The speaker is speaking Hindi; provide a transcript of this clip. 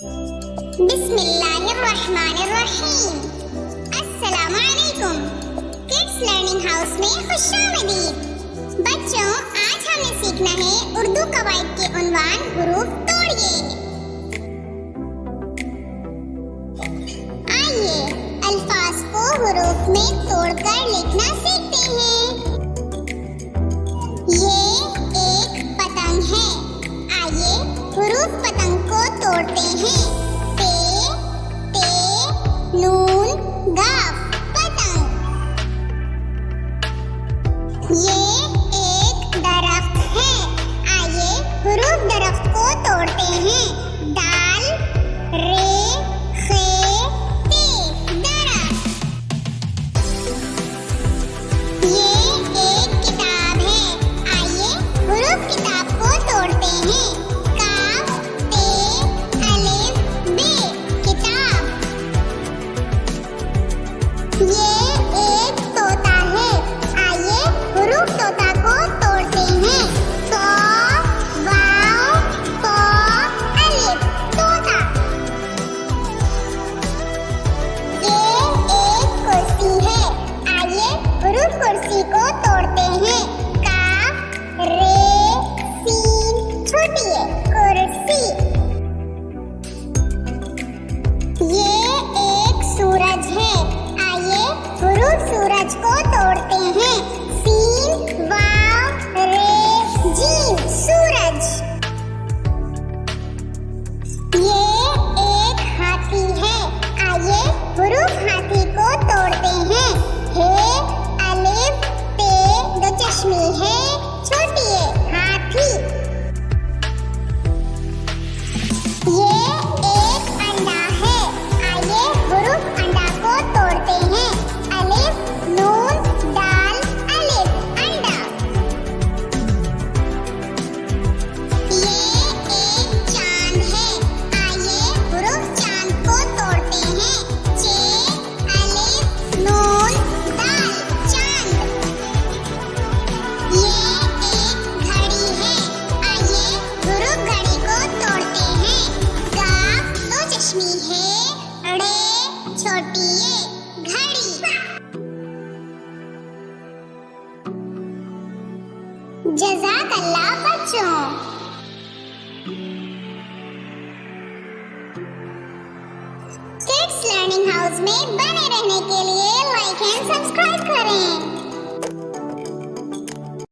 बिस्मिल्लाहिर्रहमानिर्रहीम। अस्सलामु अलैकुम। किड्स लर्निंग हाउस में खुशामदीद। बच्चों, आज हमें सीखना है उर्दू कवायद के उन्वान हुरूफ तोड़िए। आइए अल्फाज को हुरूफ में तोड़कर लिखना सीखते हैं। ये एक पतंग है। आइए हुरूफ पतंग को तोड़ते हैं। पे, ते, नून, गाफ, पतंग। ये एक दरख्त है। आइए हुरूफ दरख्त को तोड़ते हैं। दाल, रे, खे, ते, दरख्त। ये एक किताब है। आइए हुरूफ किताब को तोड़ते हैं। काफ, ते, अलिफ, बे, किताब। ये एक तोता है। आइए हुरूफ तोता को तोड़ते हैं। तो, वाव, तो, अलिफ, तोता। ये एक कुर्सी है। आइए हुरूफ कुर्सी को तोड़ते हैं। काफ, रे, सीन, छोटी है, कुर्सी। ये एक सूरज है। आइए हुरूफ सूरज को तोड़ते हैं। सीन, वाव, रे, जीम, सूरज। ये एक हाथी है। आइए हुरूफ हाथी को तोड़ते हैं। हे, अलिफ, पे, दो चश्मे है, छोटी है, हाथी। ये एक अंडा है। आइए हुरूफ अंडा को तोड़ते हैं। अलिफ, नून, दाल, अलिफ, अंडा। ये एक चांद है। आइए हुरूफ चांद को तोड़ते हैं। चे, अलिफ, नून, दाल, चांद। ये एक घड़ी है। आइए हुरूफ घड़ी को तोड़ते हैं। गाफ, दो चश्मी है, रे, छोटी है, घड़ी। जज़ाकल्लाह बच्चों। किड्स लर्निंग हाउस में बने रहने के लिए लाइक एंड सब्सक्राइब करें।